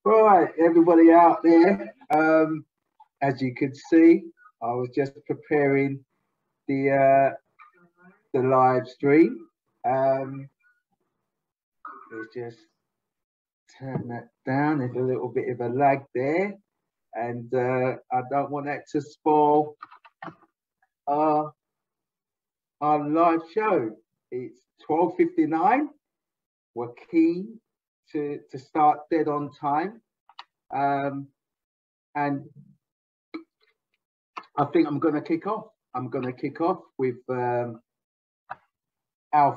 Right, everybody out there. As you could see, I was just preparing the live stream. Let's just turn that down. There's a little bit of a lag there, and I don't want that to spoil our live show. It's 12:59. We're keen to start dead on time, and I think I'm going to kick off. I'm going to kick off with our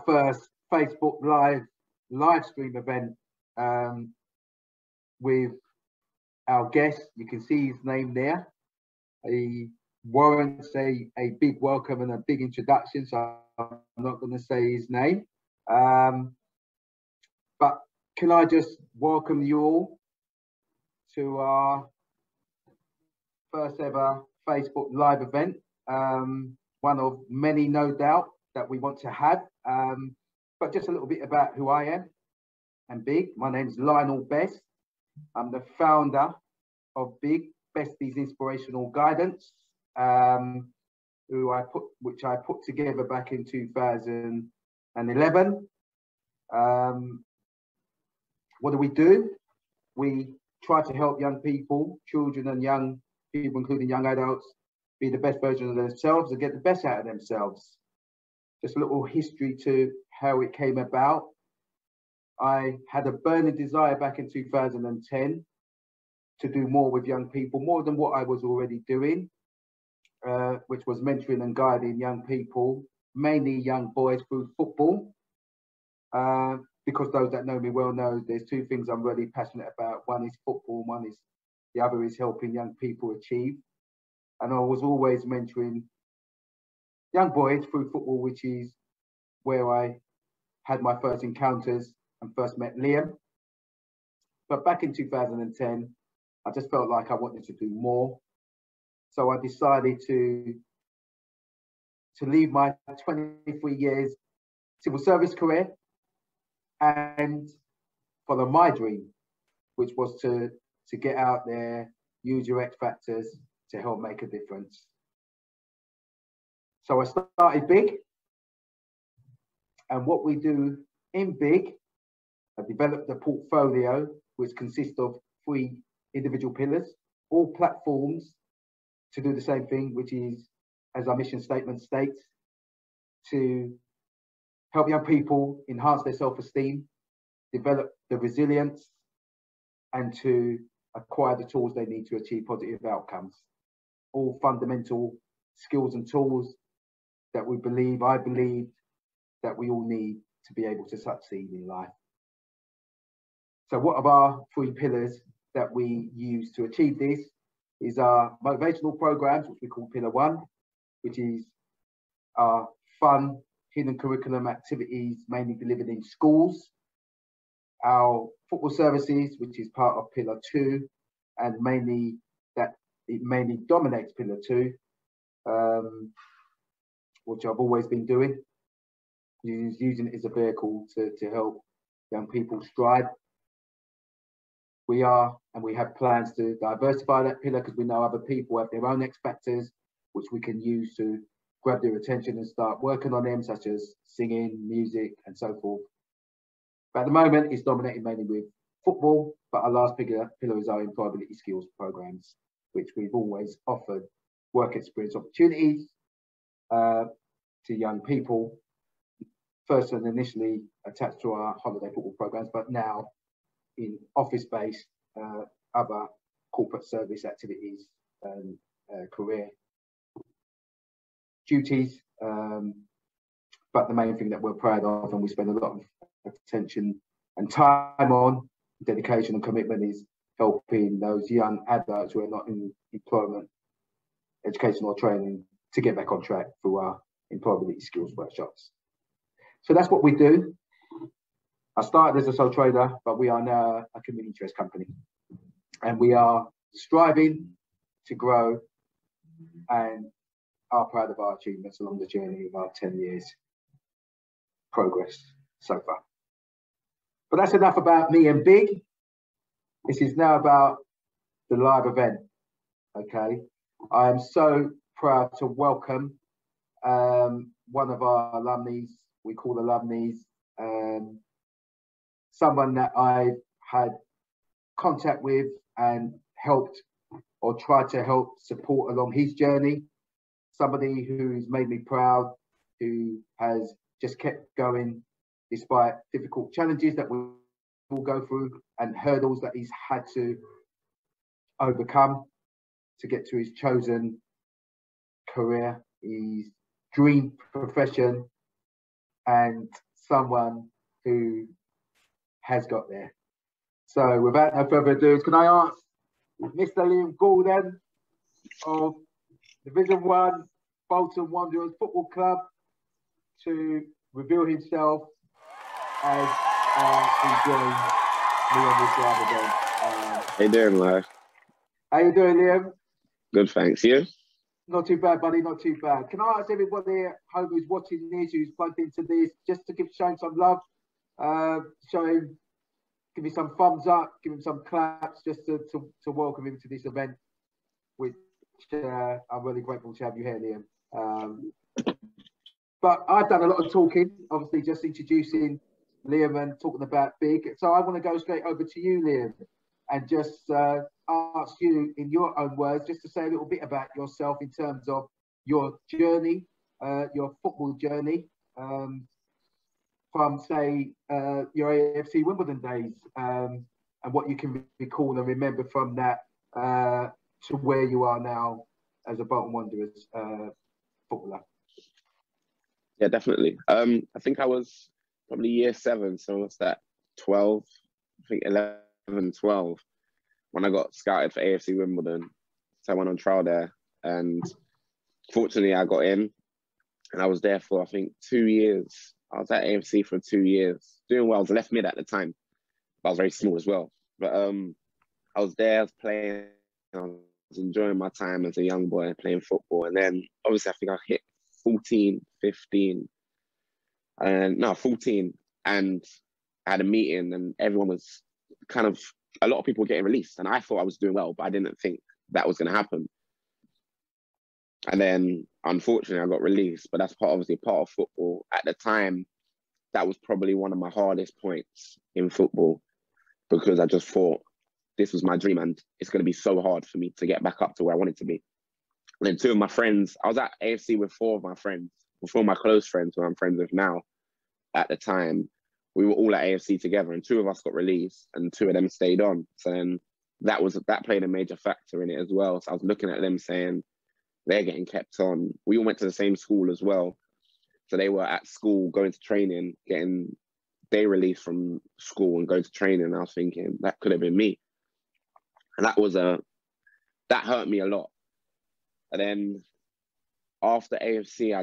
first Facebook live stream event with our guest. You can see his name there. He warrants a big welcome and a big introduction, so I'm not going to say his name. But can I just welcome you all to our first ever Facebook live event, one of many, no doubt, that we want to have. But just a little bit about who I am and BiG. My name's Lionel Best. I'm the founder of BiG, Bestie's Inspirational Guidance, which I put together back in 2011. What do? We try to help young people, children and young people, including young adults, be the best version of themselves and get the best out of themselves. Just a little history to how it came about. I had a burning desire back in 2010 to do more with young people, more than what I was already doing, which was mentoring and guiding young people, mainly young boys, through football. Because those that know me well know there's two things I'm really passionate about. One is football, the other is helping young people achieve. And I was always mentoring young boys through football, which is where I had my first encounters and first met Liam. But back in 2010, I just felt like I wanted to do more. So I decided to leave my 23 years civil service career and follow my dream, which was to get out there, use your X factors to help make a difference. So I started BiG, and what we do in BiG, I developed a portfolio which consists of 3 individual pillars, all platforms to do the same thing, which is, as our mission statement states, to help young people enhance their self-esteem, develop the resilience, and to acquire the tools they need to achieve positive outcomes. All fundamental skills and tools that I believe that we all need to be able to succeed in life. So what are our 3 pillars that we use to achieve this? Is our motivational programs, which we call Pillar 1, which is our fun, hidden curriculum activities mainly delivered in schools. Our football services, which is part of Pillar 2, and it mainly dominates Pillar 2, which I've always been doing, using it as a vehicle to help young people strive. We have plans to diversify that pillar because we know other people have their own X factors, which we can use to grab their attention and start working on them, such as singing, music, and so forth. But at the moment, it's dominated mainly with football, but our last pillar is our employability skills programs, which we've always offered work experience opportunities to young people, first and initially attached to our holiday football programs, but now in office-based other corporate service activities and career duties. But the main thing that we're proud of and we spend a lot of attention and time on, dedication and commitment, is helping those young adults who are not in employment, education or training to get back on track through our employability skills workshops. So that's what we do. I started as a sole trader, but we are now a community interest company, and we are striving to grow and are proud of our achievements along the journey of our 10 years progress so far. But that's enough about me and BiG. This is now about the live event. Okay, I am so proud to welcome one of our alumni. We call alumni, someone that I've had contact with and helped or tried to help support along his journey. Somebody who's made me proud, who has just kept going despite difficult challenges that we will go through and hurdles that he's had to overcome to get to his chosen career, his dream profession, and someone who has got there. So without no further ado, can I ask Mr. Liam Gordon of Division 1 Bolton Wanderers Football Club to reveal himself as he joins me on this live event. How you doing, Live? How you doing, Liam? Good, thanks. You? Not too bad, buddy. Not too bad. Can I ask everybody at home who's watching this, who's plugged into this, just to show him some love, show him, give me some thumbs up, give him some claps, just to welcome him to this event, which I'm really grateful to have you here, Liam. But I've done a lot of talking, obviously just introducing Liam and talking about BiG. So I want to go straight over to you, Liam, and just ask you in your own words, just to say a little bit about yourself in terms of your journey, your football journey, from say your AFC Wimbledon days, and what you can recall and remember from that to where you are now as a Bolton Wanderers footballer. Yeah, definitely. I think I was probably year 7, so what's that, 12? I think 11, 12, when I got scouted for AFC Wimbledon. So I went on trial there, and fortunately I got in, and I was there for, I think, 2 years. I was at AFC for 2 years, doing well. I was left mid at the time, but I was very small as well. But I was there, I was playing, I was enjoying my time as a young boy playing football. And then obviously I think I hit 14, 15, and no, 14. And I had a meeting, and everyone was kind of, a lot of people were getting released. And I thought I was doing well, but I didn't think that was going to happen. And then, unfortunately, I got released, but that's obviously part of football. At the time, that was probably one of my hardest points in football, because I just thought this was my dream, and it's going to be so hard for me to get back up to where I wanted to be. And then 2 of my friends, I was at AFC with 4 of my friends, 4 of my close friends who I'm friends with now. At the time, we were all at AFC together, and 2 of us got released, and 2 of them stayed on. So then that played a major factor in it as well. So I was looking at them saying, they're getting kept on. We all went to the same school as well. So they were at school, going to training, getting day release from school and going to training. And I was thinking, that could have been me. And that hurt me a lot. And then after AFC,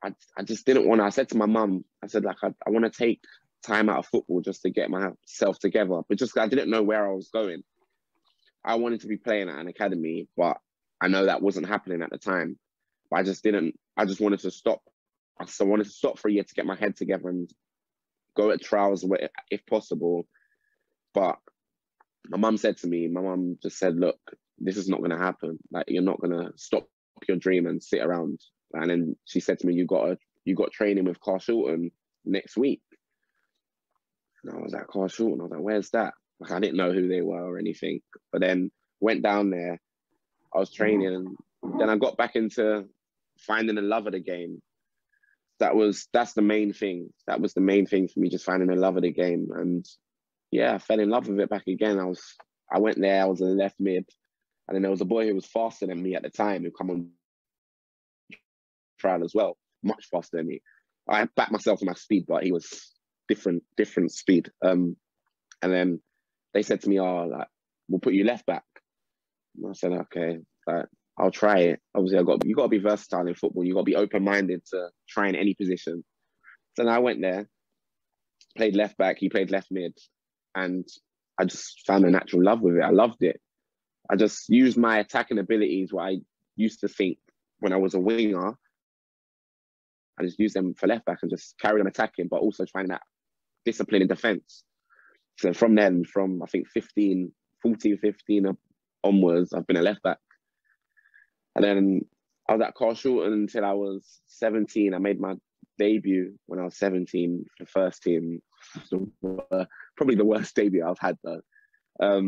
I just didn't want to. I said to my mum, I said, like, I want to take time out of football just to get myself together. But just, I didn't know where I was going. I wanted to be playing at an academy, but I know that wasn't happening at the time. But I just wanted to stop. So I wanted to stop for a year to get my head together and go at trials if possible. But my mum said to me, my mum just said, look, this is not going to happen. Like, you're not going to stop your dream and sit around. And then she said to me, you got training with Carshilton next week. And I was like, Carshilton? I was like, where's that? Like, I didn't know who they were or anything. But then went down there, I was training, and then I got back into finding the love of the game. That's the main thing. That was the main thing for me, just finding the love of the game. And yeah, I fell in love with it back again. I went there, I was in the left mid, and then there was a boy who was faster than me at the time who come on trial as well, much faster than me. I backed myself on my speed, but he was different speed. And then they said to me, oh, like, we'll put you left back. And I said, okay, like, I'll try it. Obviously, you got to be versatile in football. You got to be open-minded to trying any position. So then I went there, played left back. He played left mid, and I just found a natural love with it. I loved it. I just used my attacking abilities, what I used to think when I was a winger. I just used them for left back and just carry on attacking, but also trying that discipline in defence. So from then, from I think 15, 14, 15 onwards, I've been a left back. And then I was at Carshalton until I was 17. I made my debut when I was 17 for the first team. Probably the worst debut I've had though. I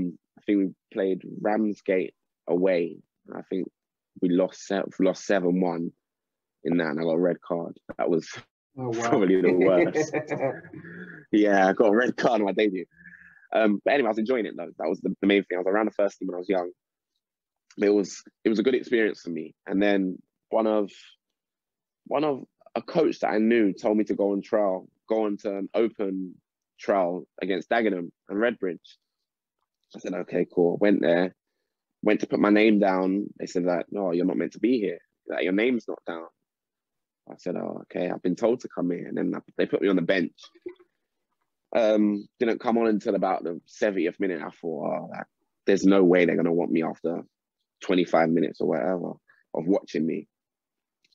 think we played Ramsgate away. I think we lost 7-1 in that, and I got a red card. That was probably the worst. Yeah, I got a red card on my debut. But anyway, I was enjoying it though. That was the main thing. I was around the first team when I was young. It was a good experience for me. And then one of a coach that I knew told me to go on to an open trial against Dagenham and Redbridge. I said, okay, cool. Went there, went to put my name down. They said that, no, you're not meant to be here. That your name's not down. I said, oh, okay, I've been told to come here. And then they put me on the bench. Didn't come on until about the 70th minute. I thought, there's no way they're going to want me after 25 minutes or whatever of watching me.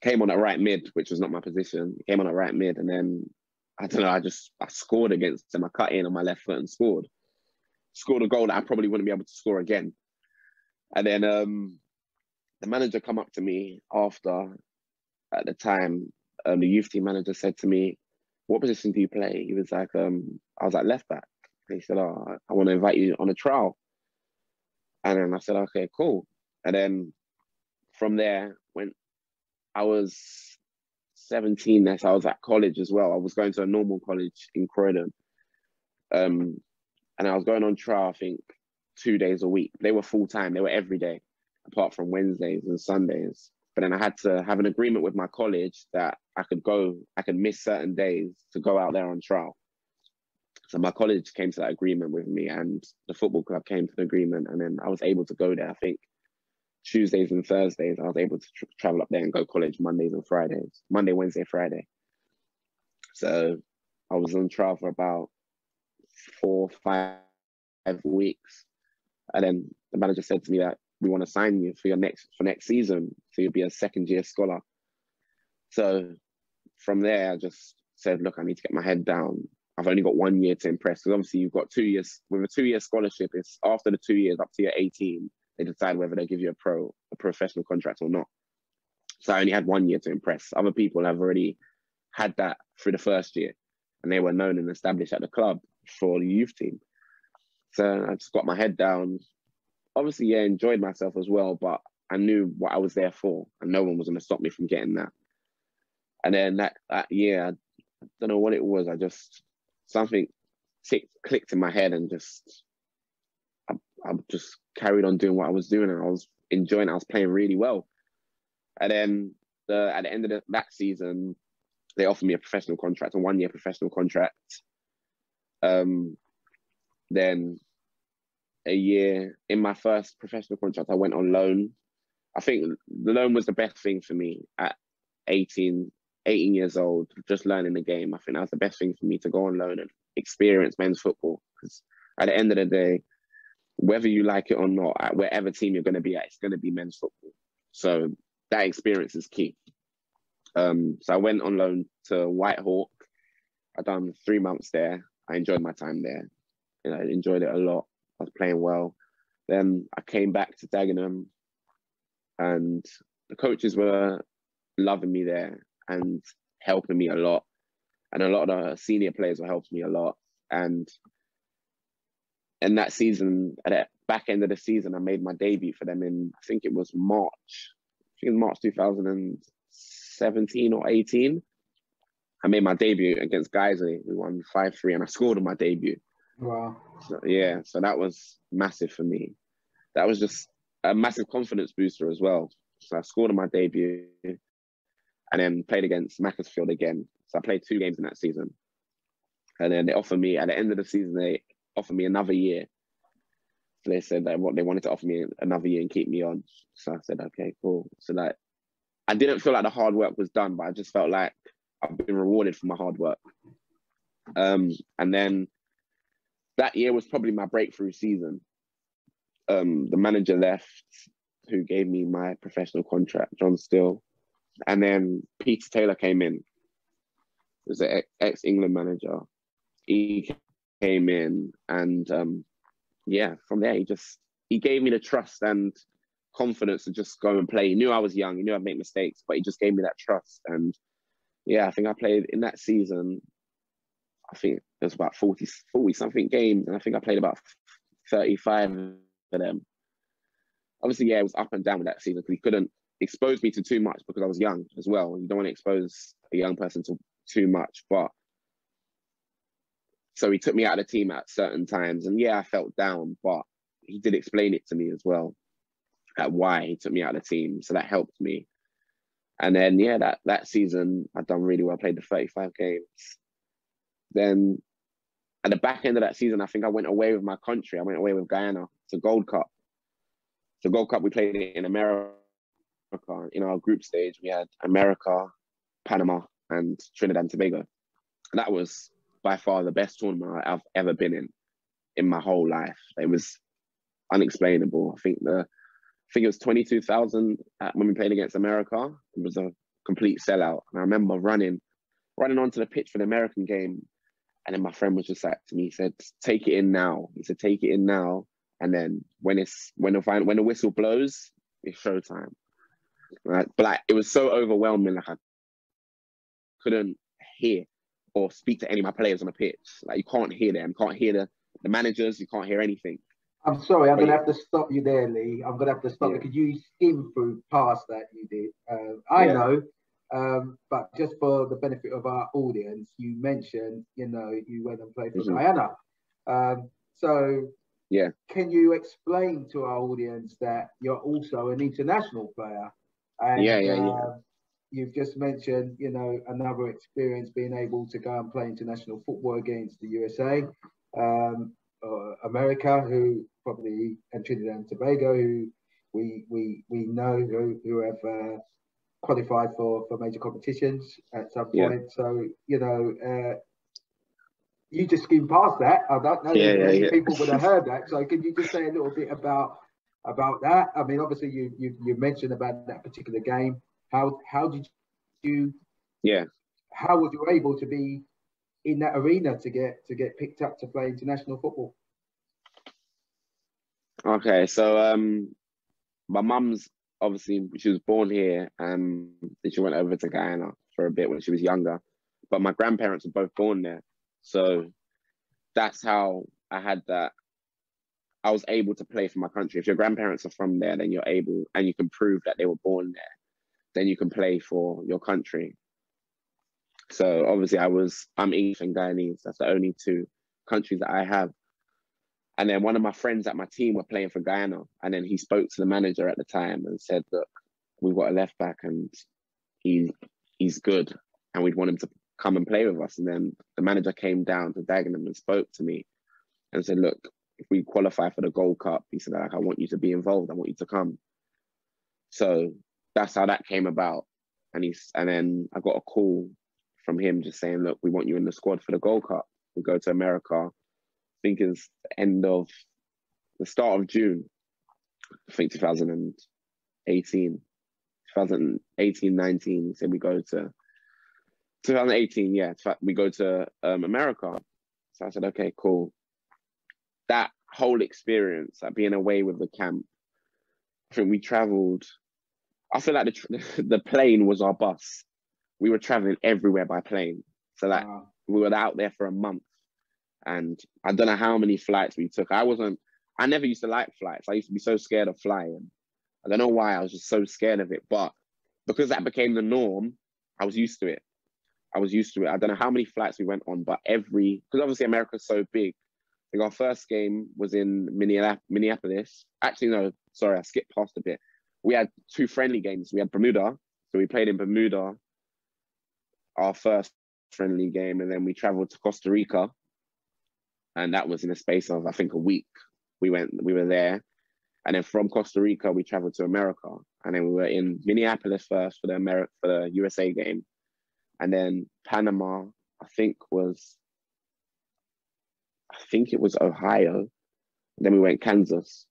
Came on at right mid, which was not my position. Came on at right mid, and then, I don't know, I scored against them. I cut in on my left foot and scored. Scored a goal that I probably wouldn't be able to score again. And then the manager come up to me after, at the time, the youth team manager said to me, what position do you play? He was like, I was like, left back. And he said, oh, I want to invite you on a trial. And then I said, okay, cool. And then from there, when I was 17, so I was at college as well. I was going to a normal college in Croydon. And I was going on trial, I think, 2 days a week. They were full-time. They were every day, apart from Wednesdays and Sundays. But then I had to have an agreement with my college that I could miss certain days to go out there on trial. So my college came to that agreement with me, and the football club came to the agreement, and then I was able to go there. I think Tuesdays and Thursdays, I was able to travel up there and go college Mondays and Fridays. Monday, Wednesday, Friday. So I was on trial for about 4 or 5 weeks. And then the manager said to me that we want to sign you for next season. So you'll be a second-year scholar. So from there, I just said, look, I need to get my head down. I've only got 1 year to impress. Because obviously you've got 2 years. With a 2-year scholarship, it's after the 2 years, up to year 18, they decide whether they give you a professional contract or not. So I only had 1 year to impress. Other people have already had that through the first year, and they were known and established at the club for the youth team. So I just got my head down. Obviously, yeah, enjoyed myself as well, but I knew what I was there for, and no one was going to stop me from getting that. And then that year, I don't know what it was. Something clicked in my head, and I just carried on doing what I was doing, and I was enjoying it. I was playing really well. And then at the end of that season, they offered me a 1-year professional contract. Then a year in my first professional contract, I went on loan. I think the loan was the best thing for me at 18 years old, just learning the game. I think that was the best thing for me, to go on loan and experience men's football. Because at the end of the day, whether you like it or not, at wherever team you're going to be at, it's going to be men's football. So that experience is key. So I went on loan to Whitehawk. I done 3 months there. I enjoyed my time there. I enjoyed it a lot. I was playing well. Then I came back to Dagenham, and the coaches were loving me there and helping me a lot. And a lot of the senior players were helping me a lot. And in that season, at the back end of the season, I made my debut for them in, I think it was March 2017 or 18. I made my debut against Guiseley. We won 5-3, and I scored on my debut. Wow. So, yeah, so that was massive for me. That was just a massive confidence booster as well. So I scored on my debut, and then played against Macclesfield again. So I played 2 games in that season. And then they offered me, at the end of the season, they offered me another year. So they said that they wanted to offer me another year and keep me on. So I said, okay, cool. So I didn't feel like the hard work was done, but I just felt like I've been rewarded for my hard work. And then that year was probably my breakthrough season. The manager left, who gave me my professional contract, John Still. And then Peter Taylor came in. He was an ex-England manager. He came in, and yeah, from there, he gave me the trust and confidence to just go and play. He knew I was young, he knew I'd make mistakes, but he just gave me that trust. And yeah, I think I played in that season, I think it was about 40 something games, and I think I played about 35 of them. Obviously, yeah, it was up and down with that season because he couldn't expose me to too much because I was young as well. You don't want to expose a young person to too much, but so he took me out of the team at certain times, and yeah, I felt down, but he did explain it to me as well, at why he took me out of the team, so that helped me. And then yeah, that season I'd done really well. I played the 35 games. Then at the back end of that season, I think I went away with my country. I went away with Guyana to Gold Cup. So Gold Cup, we played it in America. In our group stage, we had America, Panama, and Trinidad and Tobago. And that was by far the best tournament I've ever been in my whole life. It was unexplainable. I think it was 22,000 when we played against America. It was a complete sellout. And I remember running onto the pitch for the American game. And then my friend was just like to me, he said, take it in now. He said, take it in now. And then when the whistle blows, it's showtime. Right? But like, it was so overwhelming. Like I couldn't hear or speak to any of my players on the pitch. Like you can't hear them. You can't hear the managers. You can't hear anything. I'm sorry, I'm going to have to stop you there, Lee. I'm going to have to stop because you skimmed through past that you did. I know, but just for the benefit of our audience, you mentioned, you went and played for Guyana. So yeah, can you explain to our audience that you're also an international player? And you've just mentioned, another experience being able to go and play international football against the USA. America, who probably, and Trinidad and Tobago, who we know who have qualified for major competitions at some point. So you just skimmed past that. I don't know if many people would have heard that. So can you just say a little bit about that? I mean, obviously you mentioned about that particular game. How did you? Yeah. How was you able to be in that arena to get picked up to play international football? Okay, so my mum's obviously, she was born here, and she went over to Guyana for a bit when she was younger. But my grandparents were both born there, so that's how I had that. I was able to play for my country. If your grandparents are from there, then you're able, and you can prove that they were born there, then you can play for your country. So obviously I'm English and Guyanese. That's the only two countries that I have. And then one of my friends at my team were playing for Guyana. And then he spoke to the manager at the time and said, look, we've got a left back and he's good. And we'd want him to come and play with us. And then the manager came down to Dagenham and spoke to me and said, look, if we qualify for the Gold Cup, he said, like, I want you to be involved. I want you to come. So that's how that came about. And then I got a call from him just saying, look, we want you in the squad for the Gold Cup. We go to America, I think it's the start of June, I think 2018, 19, he said we go to 2018, yeah, we go to America. So I said, okay, cool. That whole experience, like being away with the camp, I think we traveled, I feel like the plane was our bus. We were traveling everywhere by plane. So we were out there for a month. And I don't know how many flights we took. I never used to like flights. I used to be so scared of flying. I don't know why, I was just so scared of it. But because that became the norm, I was used to it. I don't know how many flights we went on, but because obviously America's so big. I think our first game was in Minneapolis. Actually, no, sorry, I skipped past a bit. We had 2 friendly games. We had Bermuda. So we played in Bermuda, our first friendly game. And then we traveled to Costa Rica. And that was in a space of, I think, a week. We were there. And then from Costa Rica, we traveled to America. And then we were in Minneapolis first for the USA game. And then Panama, I think it was Ohio. And then we went Kansas.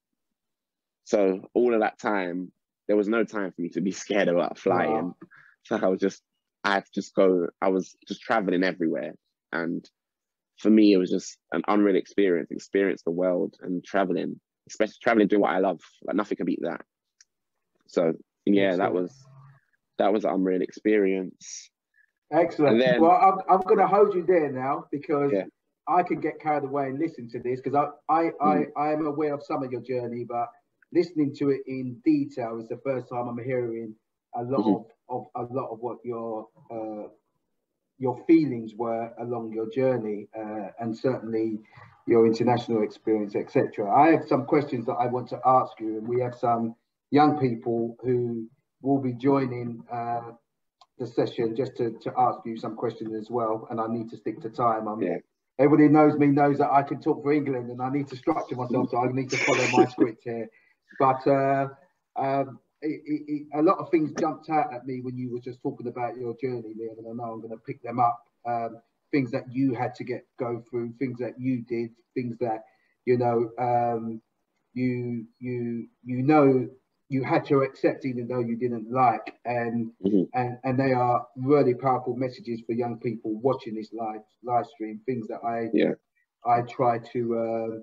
So all of that time, there was no time for me to be scared about flying. Wow. So I had to just go. I was just traveling everywhere. And for me, it was just an unreal experience the world and traveling, especially traveling, doing what I love. Like nothing can beat that. So yeah, Excellent. that was an unreal experience. Excellent. And then, Well, I'm going to hold you there now because yeah, I can get carried away and listen to this because I am aware of some of your journey, but listening to it in detail is the first time I'm hearing a lot of what your feelings were along your journey, and certainly your international experience, etc. I have some questions that I want to ask you, and we have some young people who will be joining the session just to ask you some questions as well. And I need to stick to time. Everybody knows me, knows that I can talk for England, and I need to structure myself, so I need to follow my script here. But a lot of things jumped out at me when you were just talking about your journey, Liam, and I know I'm going to pick them up. Things that you had to go through, things that you did, things that you had to accept even though you didn't like, and they are really powerful messages for young people watching this live stream. Things that I try to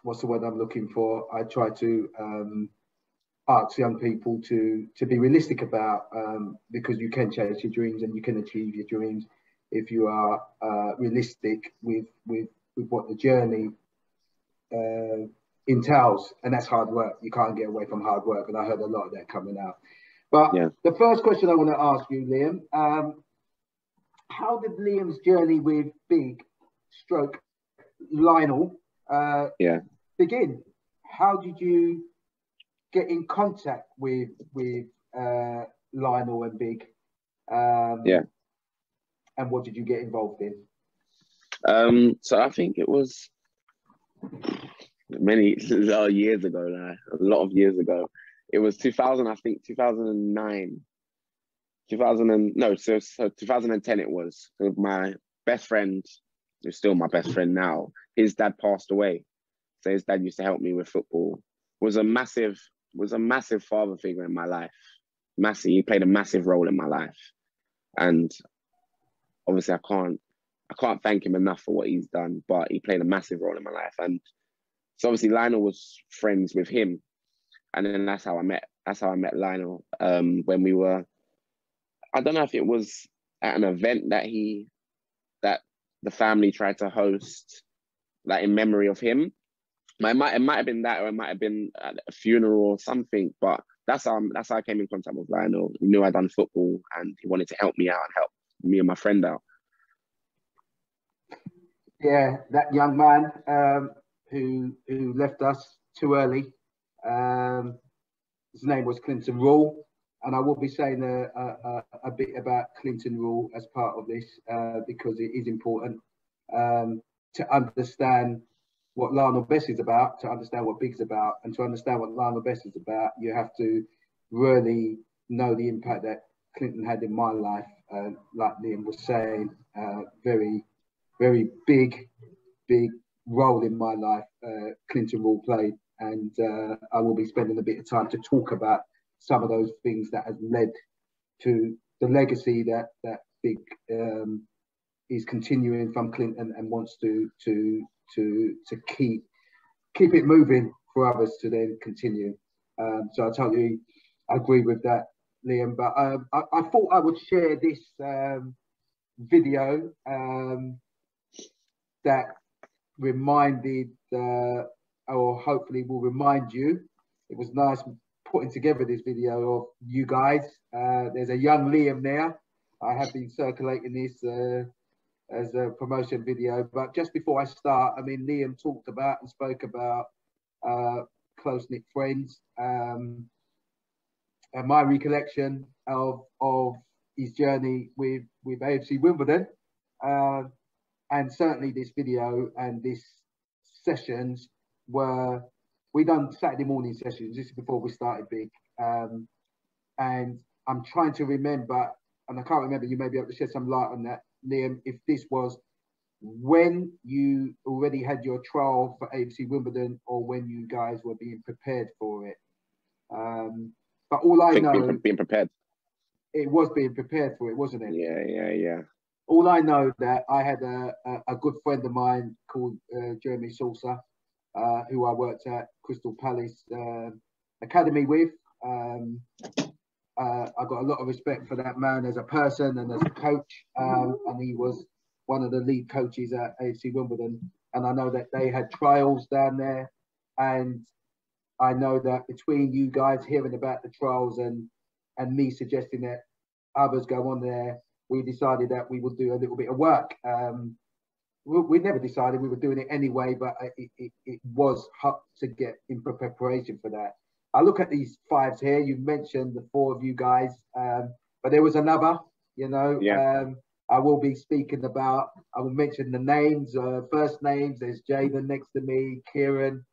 what's the word I'm looking for? I try to ask young people to be realistic about, because you can chase your dreams and you can achieve your dreams if you are realistic with what the journey entails, and that's hard work. You can't get away from hard work, and I heard a lot of that coming out. But the first question I want to ask you, Liam, how did Liam's journey with BiG stroke Lionel begin? How did you get in contact with Lionel and BiG? And what did you get involved in? So I think it was many years ago now, a lot of years ago. It was 2000, I think 2009. 2010 it was. With my best friend, who's still my best friend now, his dad passed away. So his dad used to help me with football. Was a massive father figure in my life. He played a massive role in my life. And obviously I can't thank him enough for what he's done, but he played a massive role in my life. And so obviously Lionel was friends with him. And then that's how I met Lionel. When we were, I don't know if it was at an event that the family tried to host, like in memory of him. It might have been that, or it might have been at a funeral or something. But that's how I came in contact with Lionel. He knew I'd done football, and he wanted to help me out and help me and my friend out. Yeah, that young man who left us too early. His name was Clinton Rule, and I will be saying a bit about Clinton Rule as part of this because it is important to understand what Lionel Best is about, to understand what BiG's about, and to understand what Lionel Best is about. You have to really know the impact that Clinton had in my life. Like Liam was saying, very, very big role in my life. Clinton Rule played. And I will be spending a bit of time to talk about some of those things that has led to the legacy that BiG is continuing from Clinton and wants to keep it moving for others to then continue. So I totally agree with that, Liam. But I thought I would share this video that reminded or hopefully will remind you. It was nice putting together this video of you guys. There's a young Liam there. I have been circulating this as a promotion video. But just before I start, I mean, Liam talked about and spoke about close-knit friends. And my recollection of his journey with AFC Wimbledon. And certainly this video and this sessions we done Saturday morning sessions. This is before we started BiG. And I'm trying to remember, and I can't remember, you may be able to shed some light on that, Liam, if this was when you already had your trial for AFC Wimbledon or when you guys were being prepared for it. But all I know... Being prepared. It was being prepared for it, wasn't it? Yeah. all I know that I had a good friend of mine called Jeremy Saucer, who I worked at Crystal Palace Academy with. I got a lot of respect for that man as a person and as a coach, and he was one of the lead coaches at AFC Wimbledon. And I know that they had trials down there, and I know that between you guys hearing about the trials and me suggesting that others go on there, we decided that we would do a little bit of work. We never decided, we were doing it anyway, but it was hard to get in preparation for that. I look at these fives here. You mentioned the four of you guys, but there was another, you know. Yeah. I will be speaking about, I will mention the names, first names. There's Jaden next to me, Kieran,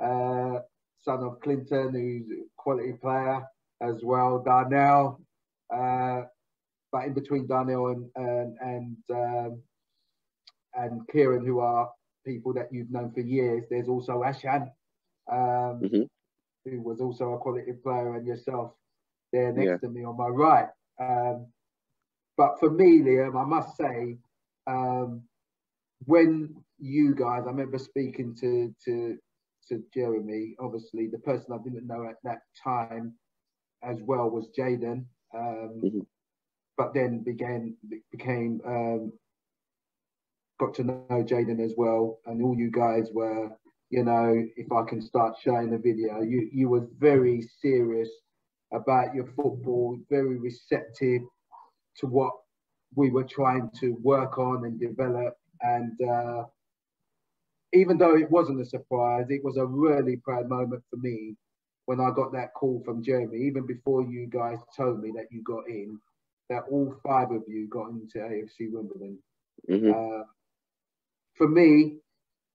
son of Clinton, who's a quality player as well, Darnell. But in between Darnell and Kieran, who are people that you've known for years, there's also Ashan. Who was also a quality player, and yourself there next to me on my right. But for me, Liam, I must say, when you guys, I remember speaking to Jeremy, obviously the person I didn't know at that time as well was Jaden, but then became got to know Jaden as well, and all you guys were, you know, if I can start showing the video, you were very serious about your football, very receptive to what we were trying to work on and develop. And even though it wasn't a surprise, it was a really proud moment for me when I got that call from Jeremy, even before you guys told me that you got in, that all five of you got into AFC Wimbledon. For me,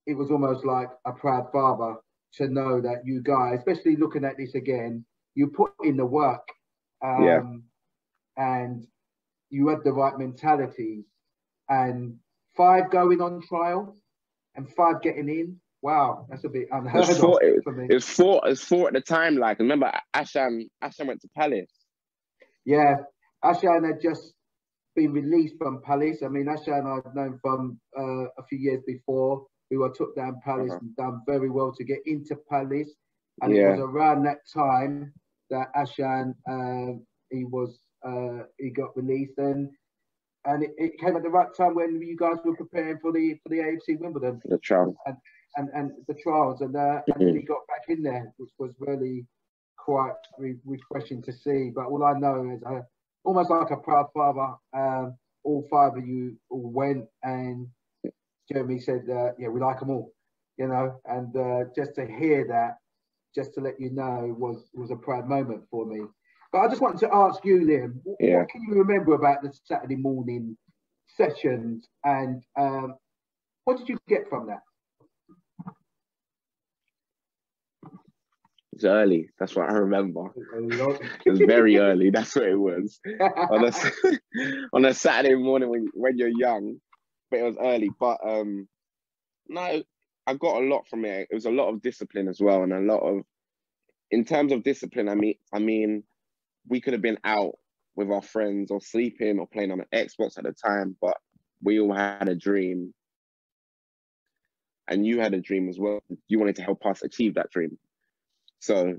it was almost like a proud father to know that you guys, especially looking at this again, you put in the work, and you had the right mentality. And 5 going on trial and 5 getting in. Wow, that's a bit unheard of for me. It's four at the time. Like, remember, Ashan went to Palace. Yeah, Ashan had just been released from Palace. I mean, Ashan I've known from a few years before. We were took down Palace and done very well to get into Palace. And it was around that time that Ashan, he got released, and it came at the right time when you guys were preparing for the AFC Wimbledon. The trials. And the trials, and then he got back in there, which was really quite refreshing to see. But all I know is almost like a proud father, all 5 of you all went, and Jeremy said, we like them all, you know, and just to hear that, just to let you know, was a proud moment for me. But I just wanted to ask you, Liam, what can you remember about the Saturday morning sessions, and what did you get from that? It was early. That's what I remember. It was very early. That's what it was. On a Saturday morning when you're young, but it was early. But no, I got a lot from it. It was a lot of discipline as well, and a lot of, in terms of discipline, I mean, we could have been out with our friends or sleeping or playing on an Xbox at the time, but we all had a dream, and you had a dream as well. You wanted to help us achieve that dream. So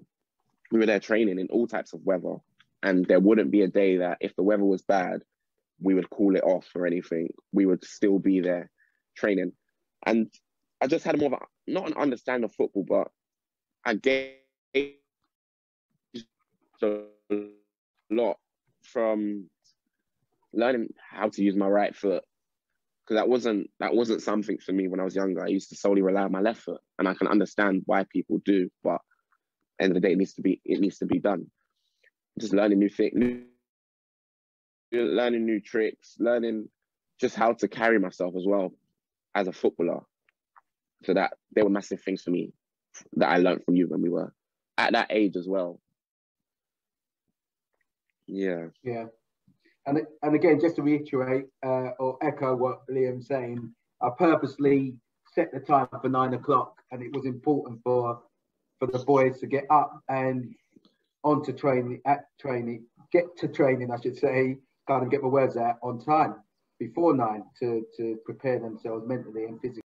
we were there training in all types of weather, and there wouldn't be a day that if the weather was bad, we would call it off or anything. We would still be there training. And I just had more of not an understanding of football, but I gained a lot from learning how to use my right foot, because that wasn't something for me when I was younger. I used to solely rely on my left foot, and I can understand why people do, but at the end of the day, it needs to be done. Just learning new things, learning new tricks, learning just how to carry myself as well as a footballer. So that they were massive things for me that I learned from you when we were at that age as well. Yeah. Yeah. And again, just to reiterate or echo what Liam's saying, I purposely set the time for 9 o'clock, and it was important for the boys to get up and get to training, I should say, kind of get my words out on time, before 9 to prepare themselves mentally and physically.